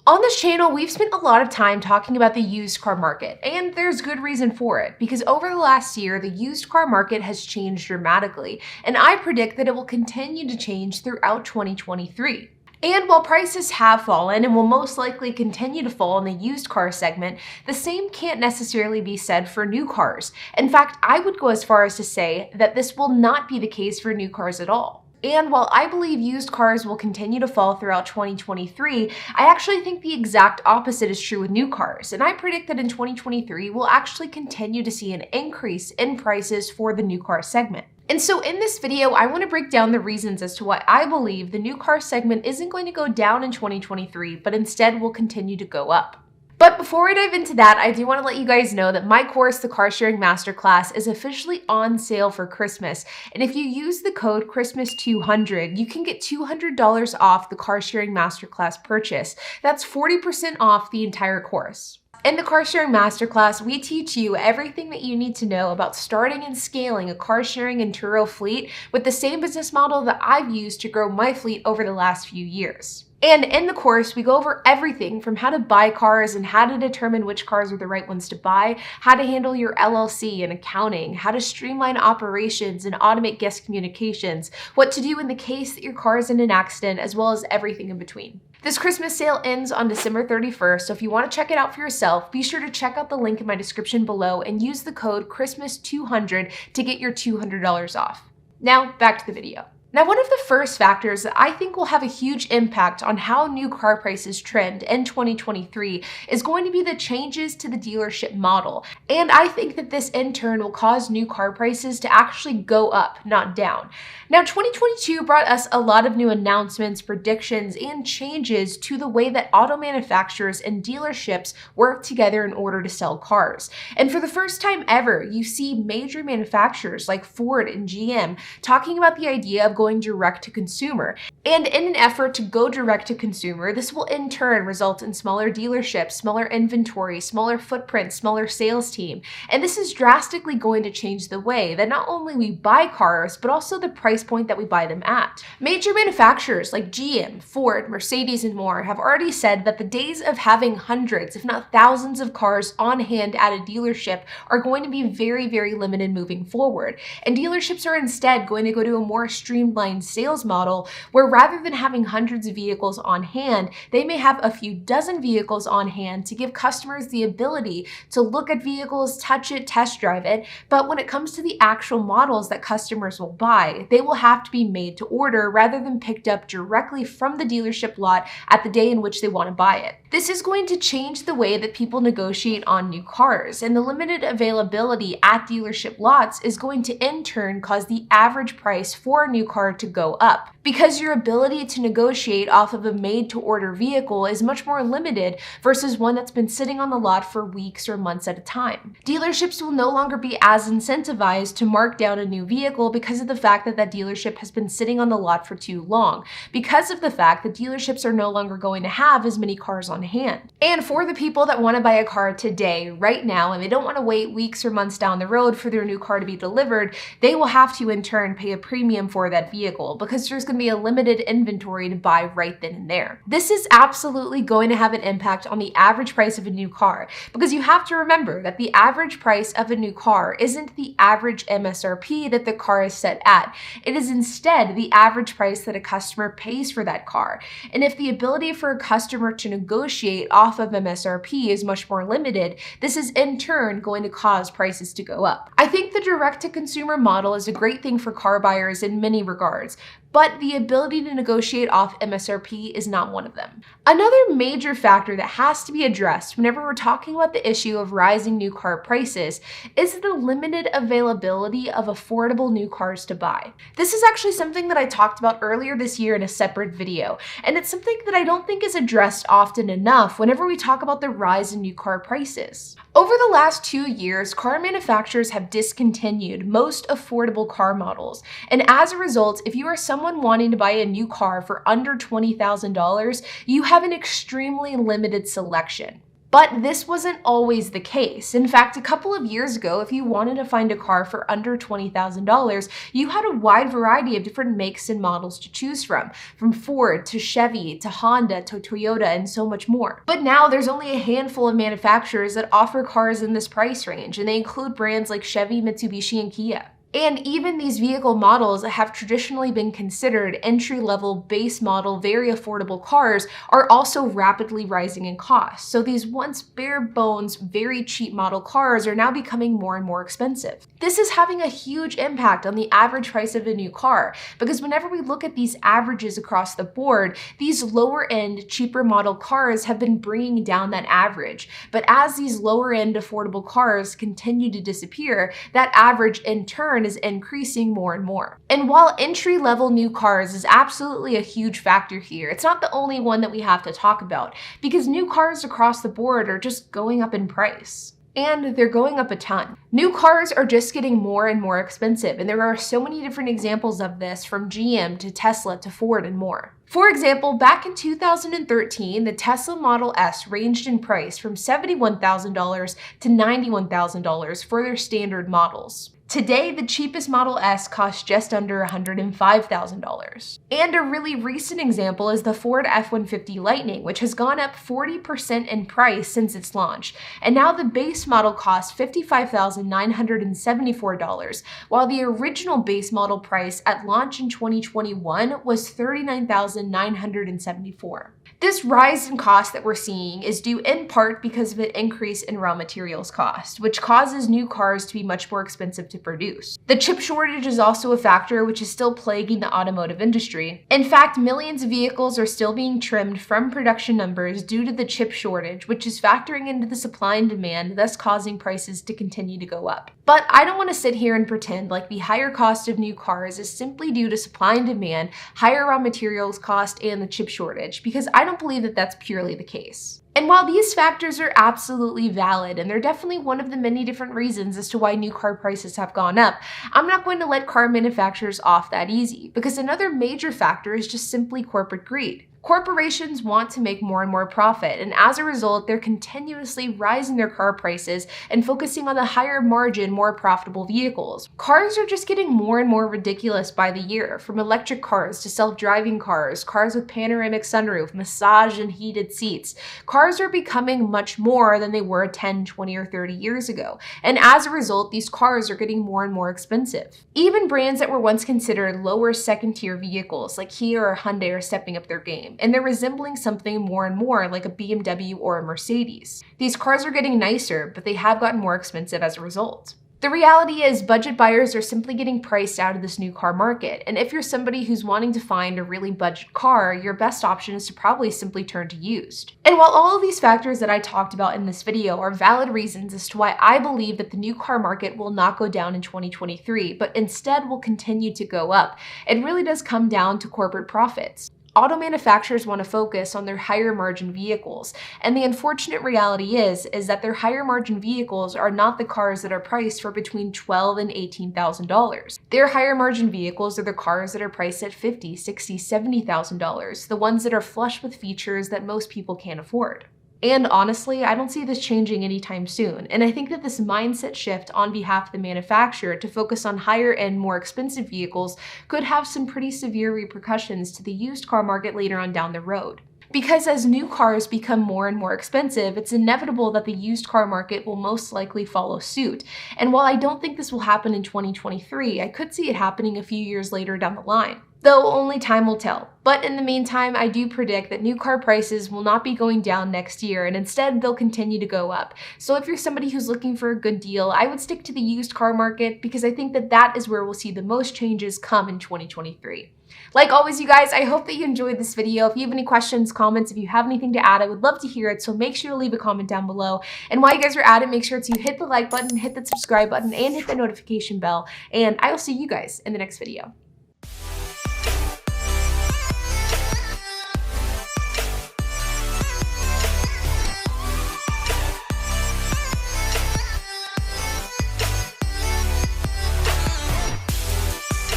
On this channel, we've spent a lot of time talking about the used car market, and there's good reason for it, because over the last year, the used car market has changed dramatically, and I predict that it will continue to change throughout 2023. And while prices have fallen and will most likely continue to fall in the used car segment, the same can't necessarily be said for new cars. In fact, I would go as far as to say that this will not be the case for new cars at all. And while I believe used cars will continue to fall throughout 2023, I actually think the exact opposite is true with new cars. And I predict that in 2023, we'll actually continue to see an increase in prices for the new car segment. And so in this video, I want to break down the reasons as to why I believe the new car segment isn't going to go down in 2023, but instead will continue to go up. But before I dive into that, I do want to let you guys know that my course, the Car Sharing Masterclass, is officially on sale for Christmas. And if you use the code Christmas200, you can get $200 off the Car Sharing Masterclass purchase. That's 40% off the entire course. In the Car Sharing Masterclass, we teach you everything that you need to know about starting and scaling a car sharing and Turo fleet with the same business model that I've used to grow my fleet over the last few years. And in the course, we go over everything from how to buy cars and how to determine which cars are the right ones to buy, how to handle your LLC and accounting, how to streamline operations and automate guest communications, what to do in the case that your car is in an accident, as well as everything in between. This Christmas sale ends on December 31st, so if you want to check it out for yourself, be sure to check out the link in my description below and use the code Christmas200 to get your $200 off. Now, back to the video. Now, one of the first factors that I think will have a huge impact on how new car prices trend in 2023 is going to be the changes to the dealership model. And I think that this in turn will cause new car prices to actually go up, not down. Now, 2022 brought us a lot of new announcements, predictions, and changes to the way that auto manufacturers and dealerships work together in order to sell cars. And for the first time ever, you see major manufacturers like Ford and GM talking about the idea of going direct to consumer. And in an effort to go direct to consumer, this will in turn result in smaller dealerships, smaller inventory, smaller footprint, smaller sales team. And this is drastically going to change the way that not only we buy cars, but also the price point that we buy them at. Major manufacturers like GM, Ford, Mercedes, and more have already said that the days of having hundreds, if not thousands of cars on hand at a dealership are going to be very, very limited moving forward. And dealerships are instead going to go to a more streamlined sales model where rather than having hundreds of vehicles on hand, they may have a few dozen vehicles on hand to give customers the ability to look at vehicles, touch it, test drive it. But when it comes to the actual models that customers will buy, they will have to be made to order rather than picked up directly from the dealership lot at the day in which they want to buy it. This is going to change the way that people negotiate on new cars, and the limited availability at dealership lots is going to in turn cause the average price for a new car to go up, because your ability to negotiate off of a made-to-order vehicle is much more limited versus one that's been sitting on the lot for weeks or months at a time. Dealerships will no longer be as incentivized to mark down a new vehicle because of the fact that that dealership has been sitting on the lot for too long, because of the fact that dealerships are no longer going to have as many cars on hand. And for the people that want to buy a car today, right now, and they don't want to wait weeks or months down the road for their new car to be delivered, they will have to in turn pay a premium for that vehicle because there's going to be a limited inventory to buy right then and there. This is absolutely going to have an impact on the average price of a new car, because you have to remember that the average price of a new car isn't the average MSRP that the car is set at. It is instead the average price that a customer pays for that car. And if the ability for a customer to negotiate off of MSRP is much more limited, this is in turn going to cause prices to go up. I think the direct-to-consumer model is a great thing for car buyers in many regards, but the ability to negotiate off MSRP is not one of them. Another major factor that has to be addressed whenever we're talking about the issue of rising new car prices is the limited availability of affordable new cars to buy. This is actually something that I talked about earlier this year in a separate video, and it's something that I don't think is addressed often enough whenever we talk about the rise in new car prices. Over the last 2 years, car manufacturers have discontinued most affordable car models, and as a result, if you are someone wanting to buy a new car for under $20,000, you have an extremely limited selection. But this wasn't always the case. In fact, a couple of years ago, if you wanted to find a car for under $20,000, you had a wide variety of different makes and models to choose from Ford to Chevy to Honda to Toyota and so much more. But now there's only a handful of manufacturers that offer cars in this price range, and they include brands like Chevy, Mitsubishi, and Kia. And even these vehicle models that have traditionally been considered entry-level, base model, very affordable cars are also rapidly rising in cost. So these once bare bones, very cheap model cars are now becoming more and more expensive. This is having a huge impact on the average price of a new car, because whenever we look at these averages across the board, these lower-end, cheaper model cars have been bringing down that average. But as these lower-end affordable cars continue to disappear, that average in turn is increasing more and more. And while entry-level new cars is absolutely a huge factor here, it's not the only one that we have to talk about, because new cars across the board are just going up in price. And they're going up a ton. New cars are just getting more and more expensive, and there are so many different examples of this, from GM to Tesla to Ford and more. For example, back in 2013, the Tesla Model S ranged in price from $71,000 to $91,000 for their standard models. Today, the cheapest Model S costs just under $105,000. And a really recent example is the Ford F-150 Lightning, which has gone up 40% in price since its launch. And now the base model costs $55,974, while the original base model price at launch in 2021 was $39,974. This rise in cost that we're seeing is due in part because of an increase in raw materials cost, which causes new cars to be much more expensive to produce. The chip shortage is also a factor which is still plaguing the automotive industry. In fact, millions of vehicles are still being trimmed from production numbers due to the chip shortage, which is factoring into the supply and demand, thus causing prices to continue to go up. But I don't want to sit here and pretend like the higher cost of new cars is simply due to supply and demand, higher raw materials cost, and the chip shortage, because I don't believe that that's purely the case. And while these factors are absolutely valid, and they're definitely one of the many different reasons as to why new car prices have gone up, I'm not going to let car manufacturers off that easy, because another major factor is just simply corporate greed. Corporations want to make more and more profit, and as a result, they're continuously rising their car prices and focusing on the higher margin, more profitable vehicles. Cars are just getting more and more ridiculous by the year, from electric cars to self-driving cars, cars with panoramic sunroof, massage and heated seats. Cars are becoming much more than they were 10, 20, or 30 years ago, and as a result, these cars are getting more and more expensive. Even brands that were once considered lower second-tier vehicles, like Kia or Hyundai, are stepping up their game, and they're resembling something more and more like a BMW or a Mercedes. These cars are getting nicer, but they have gotten more expensive as a result. The reality is, budget buyers are simply getting priced out of this new car market, and if you're somebody who's wanting to find a really budget car, your best option is to probably simply turn to used. And while all of these factors that I talked about in this video are valid reasons as to why I believe that the new car market will not go down in 2023, but instead will continue to go up, it really does come down to corporate profits. Auto manufacturers want to focus on their higher margin vehicles, and the unfortunate reality is that their higher margin vehicles are not the cars that are priced for between $12,000 and $18,000. Their higher margin vehicles are the cars that are priced at $50,000, $60,000, $70,000, the ones that are flush with features that most people can't afford. And honestly, I don't see this changing anytime soon, and I think that this mindset shift on behalf of the manufacturer to focus on higher-end, more expensive vehicles could have some pretty severe repercussions to the used car market later on down the road. Because as new cars become more and more expensive, it's inevitable that the used car market will most likely follow suit. And while I don't think this will happen in 2023, I could see it happening a few years later down the line. Though only time will tell. But in the meantime, I do predict that new car prices will not be going down next year, and instead they'll continue to go up. So if you're somebody who's looking for a good deal, I would stick to the used car market, because I think that that is where we'll see the most changes come in 2023. Like always, you guys, I hope that you enjoyed this video. If you have any questions, comments, if you have anything to add, I would love to hear it, so make sure to leave a comment down below. And while you guys are at it, make sure to hit the like button, hit the subscribe button, and hit the notification bell, and I will see you guys in the next video.